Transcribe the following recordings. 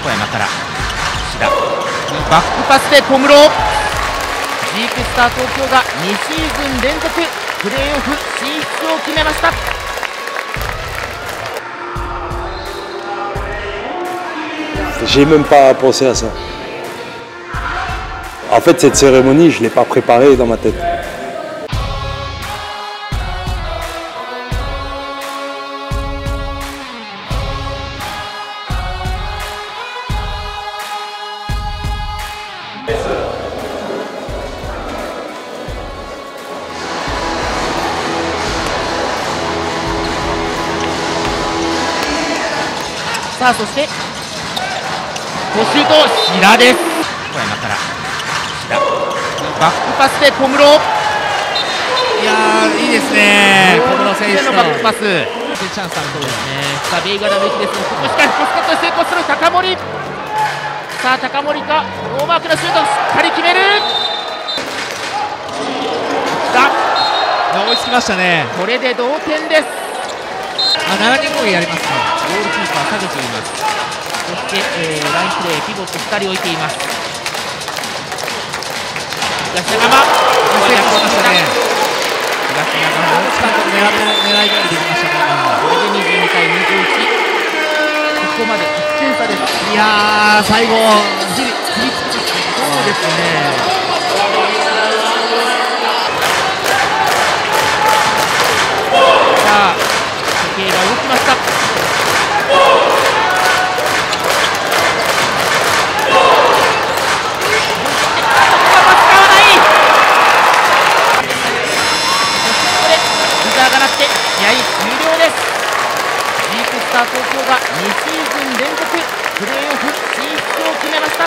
小山から志田、バックパスで小室、ジークスター東京が2シーズン連続プレーオフ進出を決めました。J'ai même pas pensé à ça. En fait, cette cérémonie, je ne l'ai pas préparée dans ma tête. Ça, そしてシュート、志田です。小山から志田、バックパスで小室、いやーいいですね、小室選手のバックパス、チャンスあるところですね。さあベイガラの位置ですが、ここしかしポスカットで成功する高森、さあ高森か、ノーマークのシュートをしっかり決める。追いつきましたね。これで同点です。7人攻撃やりますね。ゴールキーパー下げています。そして、ラインプレーピボット2人置いています。東山、成功しましたね。東山大内監督狙い通りできましたね。これで22対21、ここまで1点差です。いやー最後切りつけて、そうですね。さあ時計が動きました。試合終了です。ジークスター東京が2シーズン連続プレーオフ進出を決めました。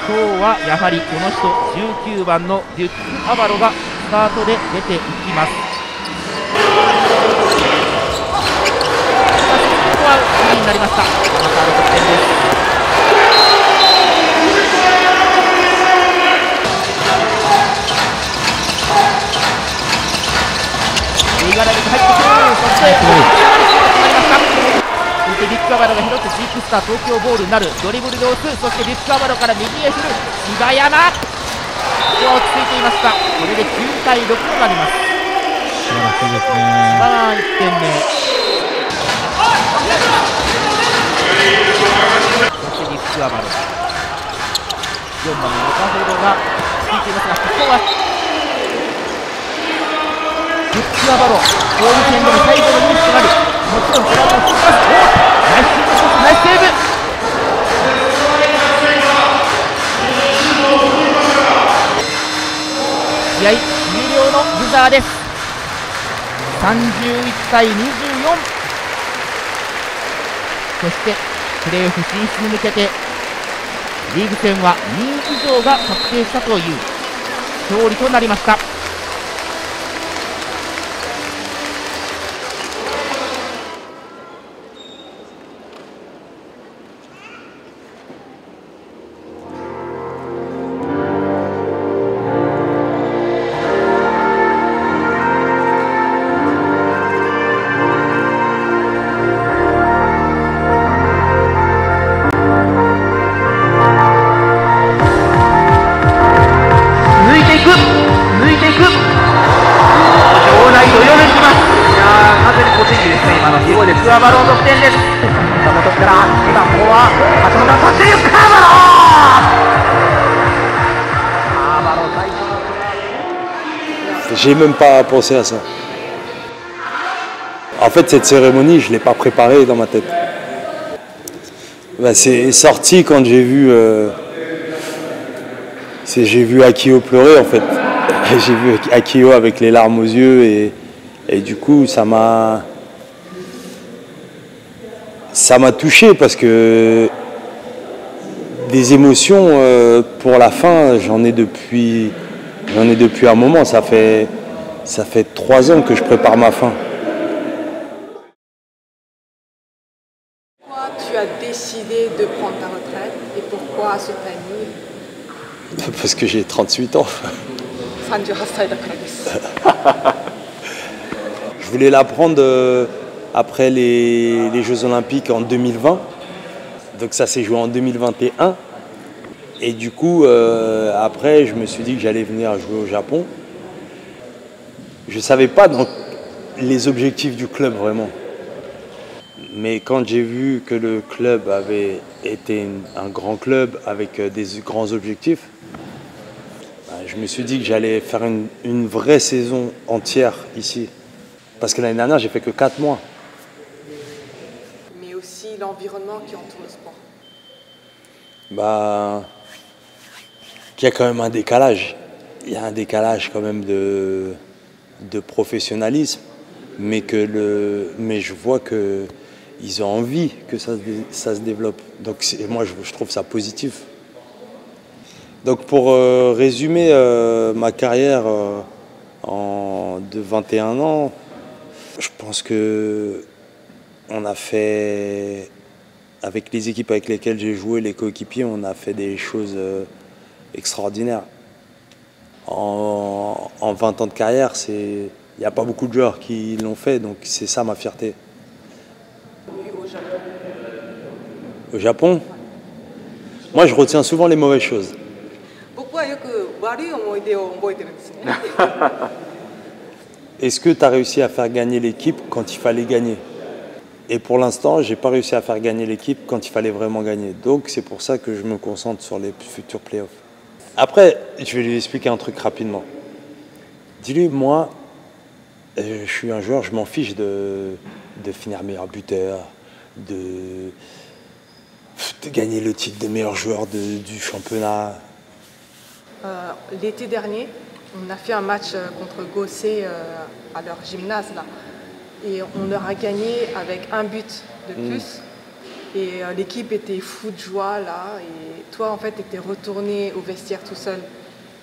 今日はやはりこの人19番のデュック・アバロがスタートで出ていきます。ここはフリーになりました。また得点です。ベイガラルが入ってくる。そして決まりました。デュック・アバロが拾ってジークスター東京ボールになる。ドリブルで押す。そしてデュック・アバロから右へ振る柴山、ここは落ち着いていました。これで9対6となります。素晴らしいですね。1点目、そしてデュック・アバロ、4番のロカフォードがついていますが、ここはデュック・アバロ、攻撃権での最後のニュースとなる。もちろんこれはもうナイスナイスセーブ。試合終了のブザーです。31対24、そしてプレーオフ進出に向けてリーグ戦は2位以上が確定したという勝利となりました。クアバロー得点です。岡本から今ここは橋本がそしてクアバロー最初の J'ai même pas pensé à ça. En fait, cette cérémonie, je ne l'ai pas préparée dans ma tête. Ben, c'est sorti quand j'ai vu Akio pleurer, en fait. J'ai vu Akio avec les larmes aux yeux et du coup, ça m'a touché parce que Des émotions pour la fin, j'en ai depuis un moment. Ça fait 3 ans que je prépare ma fin. Pourquoi tu as décidé de prendre ta retraite et pourquoi à ce timing? Parce que j'ai 38 ans. 38歳だからです。 Je voulais la prendre après les Jeux Olympiques en 2020. Donc ça s'est joué en 2021. Et du coup, après, je me suis dit que j'allais venir jouer au Japon. Je ne savais pas donc, les objectifs du club vraiment. Mais quand j'ai vu que le club avait été un grand club avec des grands objectifs, je me suis dit que j'allais faire une vraie saison entière ici. Parce que l'année dernière, j'ai fait que 4 mois. Mais aussi l'environnement qui entoure le sport. Qu'il y a quand même un décalage. Il y a un décalage quand même de professionnalisme. Mais je vois qu'ils ont envie que ça se développe. Donc moi, je trouve ça positif. Donc pour résumer ma carrière de 21 ans, je pense que on a fait, avec les équipes avec lesquelles j'ai joué, les coéquipiers, on a fait des choses extraordinaires. En 20 ans de carrière, il n'y a pas beaucoup de joueurs qui l'ont fait, donc c'est ça ma fierté. Au Japon, moi je retiens souvent les mauvaises choses. Est-ce que tu as réussi à faire gagner l'équipe quand il fallait gagner? Et pour l'instant, je n'ai pas réussi à faire gagner l'équipe quand il fallait vraiment gagner. Donc c'est pour ça que je me concentre sur les futurs playoffs. Après, je vais lui expliquer un truc rapidement. Dis-lui, moi, je suis un joueur, je m'en fiche de finir meilleur buteur, de gagner le titre de meilleur joueur du championnat. L'été dernier, on a fait un match contre Gosé à leur gymnase là. Et on leur a gagné avec un but de plus. Et l'équipe était fou de joie là. Et toi, en fait, tu étais retourné au vestiaire tout seul.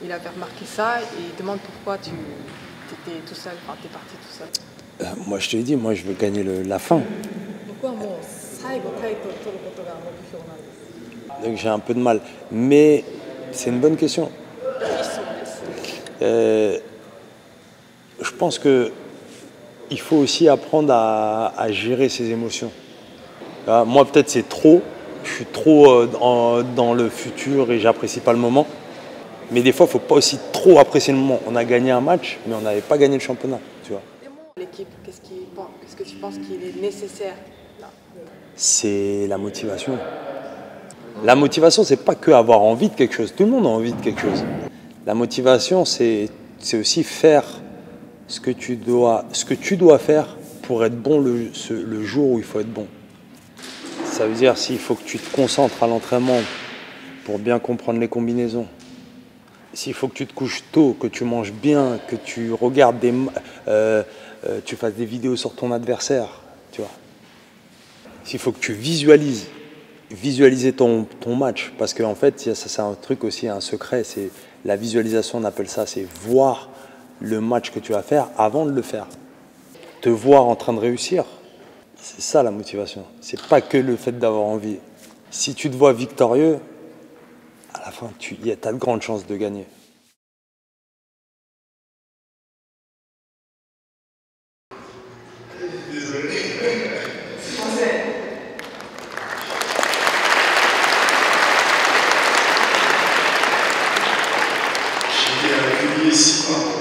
Il avait remarqué ça et il demande pourquoi tu étais tout seul, enfin, tu es parti tout seul. Moi, je te l'ai dit, moi, je veux gagner la fin. Donc j'ai un peu de mal. Mais c'est une bonne question. Je pense qu'il faut aussi apprendre à gérer ses émotions. Moi, peut-être c'est trop. Je suis trop dans le futur et j'apprécie pas le moment. Mais des fois, il ne faut pas aussi trop apprécier le moment. On a gagné un match, mais on n'avait pas gagné le championnat. Tu vois. L'équipe, qu'est-ce que tu penses qu'il est nécessaire là? C'est la motivation. La motivation, c'est pas que avoir envie de quelque chose. Tout le monde a envie de quelque chose. La motivation, c'est aussi faire ce que tu dois faire pour être bon le jour où il faut être bon. Ça veut dire s'il faut que tu te concentres à l'entraînement pour bien comprendre les combinaisons. S'il faut que tu te couches tôt, que tu manges bien, que tu regardes tu fasses des vidéos sur ton adversaire, tu vois. S'il faut que tu visualiser ton match, parce qu'en fait, ça c'est un truc aussi, un secret, c'est la visualisation, on appelle ça, c'est voir le match que tu vas faire avant de le faire. Te voir en train de réussir, c'est ça la motivation. C'est pas que le fait d'avoir envie. Si tu te vois victorieux, à la fin, tu as de grandes chances de gagner. J'ai été accueilli ici par